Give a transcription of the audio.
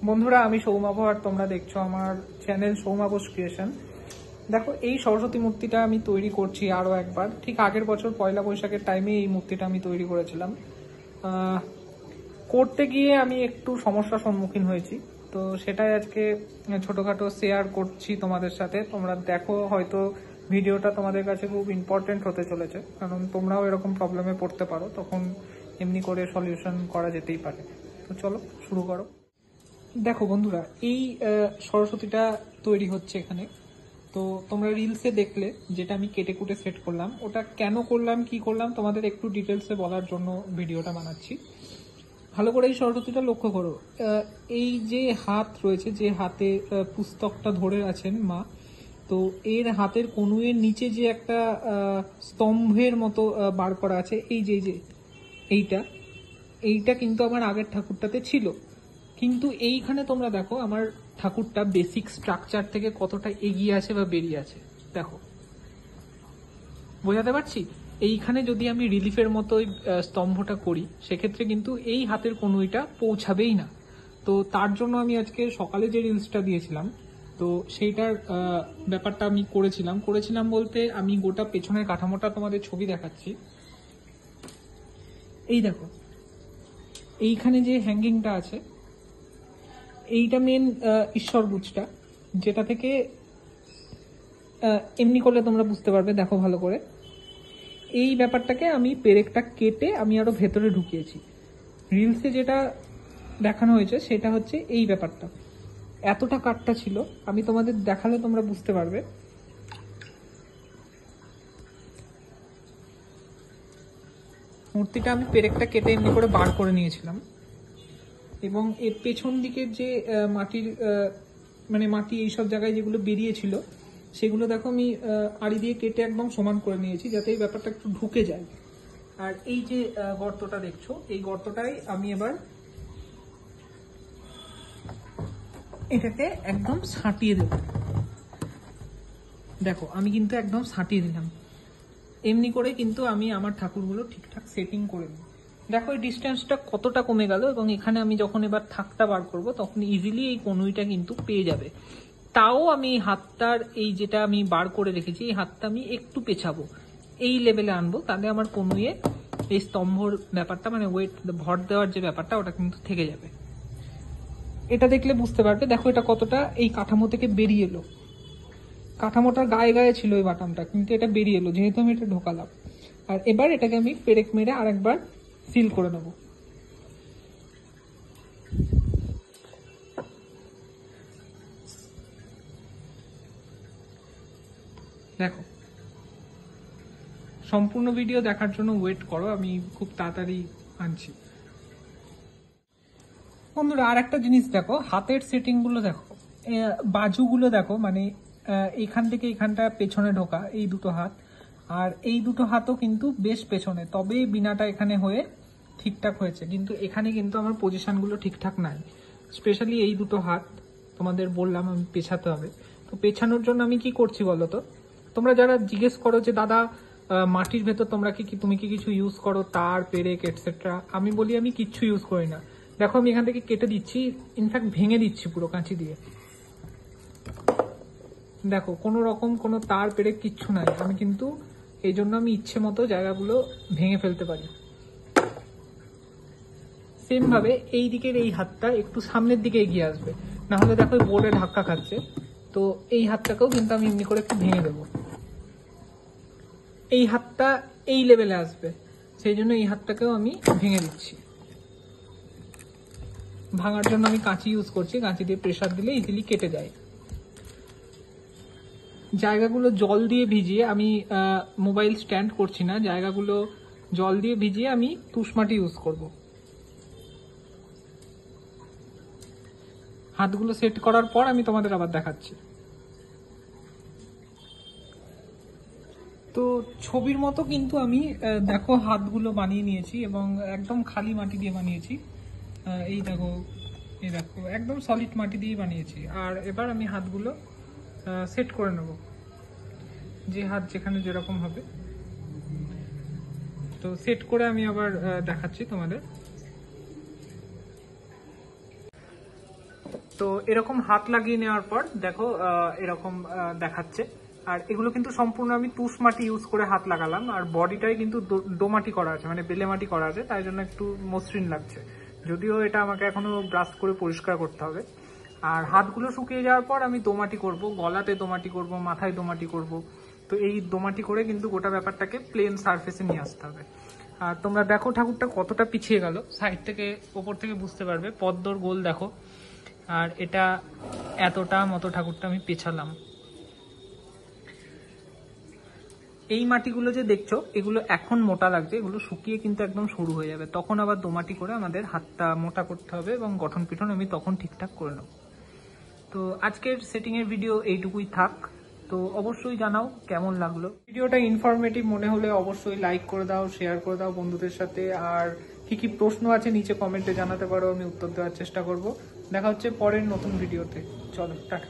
বন্ধুরা, আমি সৌমাভ আর তোমরা দেখছো আমার চ্যানেল সৌমাভস ক্রিয়েশন। দেখো, এই সরস্বতী মূর্তিটা আমি তৈরি করছি আরও একবার। ঠিক আগের বছর পয়লা বৈশাখের টাইমে এই মূর্তিটা আমি তৈরি করেছিলাম। করতে গিয়ে আমি একটু সমস্যার সম্মুখীন হয়েছি, তো সেটাই আজকে ছোটোখাটো শেয়ার করছি তোমাদের সাথে। তোমরা দেখো, হয়তো ভিডিওটা তোমাদের কাছে খুব ইম্পর্টেন্ট হতে চলেছে, কারণ তোমরাও এরকম প্রবলেমে পড়তে পারো, তখন এমনি করে সলিউশন করা যেতেই পারে। তো চলো শুরু করো। দেখো বন্ধুরা, এই সরস্বতীটা তৈরি হচ্ছে এখানে। তো তোমরা রিলসে দেখলে যেটা আমি কেটে কুটে সেট করলাম, ওটা কেন করলাম কি করলাম তোমাদের একটু ডিটেলসে বলার জন্য ভিডিওটা বানাচ্ছি। ভালো করে এই সরস্বতীটা লক্ষ্য করো। এই যে হাত রয়েছে, যে হাতে পুস্তকটা ধরে আছেন মা, তো এর হাতের কনুয়ের নিচে যে একটা স্তম্ভের মতো বার করা আছে, এই যে এইটা কিন্তু আমার আগের ঠাকুরটাতে ছিল। কিন্তু এইখানে তোমরা দেখো আমার ঠাকুরটা বেসিক স্ট্রাকচার থেকে কতটা এগিয়ে আছে বা বেরিয়ে আছে, দেখো বোঝাতে পারছি। এইখানে যদি আমি রিলিফের মতো স্তম্ভটা করি, সেক্ষেত্রে কিন্তু এই হাতের কনুইটা পৌঁছাবেই না। তো তার জন্য আমি আজকে সকালে যে রিলসটা দিয়েছিলাম, তো সেইটার ব্যাপারটা আমি করেছিলাম বলতে আমি গোটা পেছনের কাঠামোটা তোমাদের ছবি দেখাচ্ছি। এই দেখো, এইখানে যে হ্যাঙ্গিংটা আছে, এইটা মেন ঈশ্বর বুঝটা, যেটা থেকে এমনি করলে তোমরা বুঝতে পারবে। দেখো ভালো করে, এই ব্যাপারটাকে আমি পেরেকটা কেটে আমি আরো ভেতরে ঢুকিয়েছি। রিলসে যেটা দেখানো হয়েছে সেটা হচ্ছে এই ব্যাপারটা, এতটা কাটটা ছিল। আমি তোমাদের দেখালে তোমরা বুঝতে পারবে। মূর্তিটা আমি পেরেকটা কেটে এমনি করে বার করে নিয়েছিলাম, এবং এর পেছন দিকের যে মাটির মাটি এইসব জায়গায় যেগুলো বেরিয়েছিল, সেগুলো দেখো আমি আড়ি দিয়ে কেটে একদম সমান করে নিয়েছি, যাতে এই ব্যাপারটা একটু ঢুকে যায়। আর এই যে গর্তটা দেখছো, এই গর্তটাই আমি এবার এটাকে একদম ছাঁটিয়ে দেব। দেখো, আমি কিন্তু একদম ছাঁটিয়ে দিলাম। এমনি করে কিন্তু আমি আমার ঠাকুরগুলো ঠিকঠাক সেটিং করে নিই। দেখো এই ডিস্টেন্সটা কতটা কমে গেল, এবং এখানে আমি যখন এবার থাকটা বার করব, তখন ইজিলি এই কনুইটা কিন্তু পেয়ে যাবে। তাও আমি হাতটার এই যেটা আমি বার করে রেখেছি, এই হাতটা আমি একটু পেছাবো, এই লেভেলে আনবো, তাহলে আমার কনুইয়ে এই স্তম্ভর ব্যাপারটা, ওয়েট ভর দেওয়ার যে ব্যাপারটা, ওটা কিন্তু থেকে যাবে। এটা দেখলে বুঝতে পারবে। দেখো এটা কতটা এই কাঠামো থেকে বেরিয়ে এলো। কাঠামোটার গায়ে গায়ে ছিল এই বাটামটা, কিন্তু এটা বেরিয়ে এলো যেহেতু আমি এটা ঢোকালাম। আর এবার এটাকে আমি পেরেক মেরে আরেকবার সিল করে নেব। দেখো, সম্পূর্ণ ভিডিও দেখার জন্য ওয়েট করো, আমি খুব তাড়াতাড়ি আনছি। বন্ধুরা, আর একটা জিনিস দেখো, হাতের সেটিং গুলো দেখো, বাজুগুলো দেখো, এখান থেকে এখানটা পেছনে ঢোকা এই দুটো হাত, আর এই দুটো হাতও কিন্তু বেশ পেছনে, তবে বিনাটা এখানে হয়ে ঠিকঠাক হয়েছে। কিন্তু এখানে কিন্তু আমার পজিশনগুলো ঠিকঠাক নাই, স্পেশালি এই দুটো হাত তোমাদের বললাম আমি পেছাতে হবে। তো পেছানোর জন্য আমি কি করছি বলো তো? তোমরা যারা জিজ্ঞেস করো যে দাদা মাটির ভেতর তুমি কি কিছু ইউজ করো, তার পেরেক এটসেট্রা, আমি বলি আমি কিচ্ছু ইউজ করি না। দেখো আমি এখান থেকে কেটে দিচ্ছি, ইনফ্যাক্ট ভেঙে দিচ্ছি পুরো কাঁচি দিয়ে। দেখো কোনো রকম কোনো তার পেরেক কিচ্ছু নাই, আমি কিন্তু এই জন্য আমি ইচ্ছে মতো জায়গাগুলো ভেঙে ফেলতে পারি। সেম ভাবে এই দিকের এই হাতটা একটু সামনের দিকে এগিয়ে আসবে, না হলে দেখো বোর্ডে ধাক্কা খাচ্ছে। তো এই হাতটাকেও কিন্তু আমি এমনি করে একটু ভেঙে দেবো। এই হাতটা এই লেভেলে আসবে, সেই জন্য এই হাতটাকেও আমি ভেঙে দিচ্ছি। ভাঙার জন্য আমি কাঁচি ইউজ করছি, কাঁচি দিয়ে প্রেসার দিলে ইজিলি কেটে যায়। জায়গাগুলো জল দিয়ে ভিজিয়ে, আমি মোবাইল স্ট্যান্ড করছি না, জায়গাগুলো জল দিয়ে ভিজিয়ে আমি তুষমাটি ইউজ করব। হাতগুলো সেট করার পর আমি তোমাদের আবার দেখাচ্ছি। তো ছবির মতো কিন্তু আমি দেখো হাতগুলো বানিয়ে নিয়েছি, এবং একদম খালি মাটি দিয়ে বানিয়েছি। এই দেখো একদম সলিড মাটি দিয়ে বানিয়েছি। আর এবার আমি হাতগুলো সেট করে নেব, যে হাত যেখানে যেরকম হবে। তো সেট করে আমি আবার দেখাচ্ছি তোমাদের। তো এরকম হাত লাগিয়ে নেওয়ার পর দেখো এরকম দেখাচ্ছে। আর এগুলো কিন্তু সম্পূর্ণ আমি তুষ মাটি ইউজ করে হাত লাগালাম, আর বডিটাই কিন্তু দোমাটি করা আছে, মানে বেলে মাটি করা আছে, তাই জন্য একটু মসৃণ লাগছে। যদিও এটা আমাকে এখনো ব্রাশ করে পরিষ্কার করতে হবে। আর হাতগুলো শুকিয়ে যাওয়ার পর আমি দোমাটি করব, গলাতে দোমাটি করব, মাথায় দোমাটি করব। তো এই দোমাটি করে কিন্তু গোটা ব্যাপারটাকে প্লেন সারফেসে নিয়ে আসতে হবে। আর তোমরা দেখো ঠাকুরটা কতটা পিছিয়ে গেল, সাইড থেকে ওপর থেকে বুঝতে পারবে। পদ্মর গোল দেখো, আর এটা এতটা মতো ঠাকুরটা আমি পেছালাম। এই মাটিগুলো যে দেখছো এগুলো এখন মোটা লাগছে, এগুলো শুকিয়ে কিন্তু একদম সরু হয়ে যাবে, তখন আবার দোমাটি করে আমাদের হাতটা মোটা করতে হবে এবং গঠন পিঠন আমি তখন ঠিকঠাক করে নেব। তো আজকের সেটিং এর ভিডিও এইটুকুই থাক। তো অবশ্যই জানাও কেমন লাগলো ভিডিওটা। ইনফরমেটিভ মনে হলে অবশ্যই লাইক করে দাও, শেয়ার করে দাও বন্ধুদের সাথে। আর কি কি প্রশ্ন আছে নিচে কমেন্টে জানাতে পারো, আমি উত্তর দেওয়ার চেষ্টা করব। দেখা হচ্ছে পরের নতুন ভিডিওতে। চলো টাটা।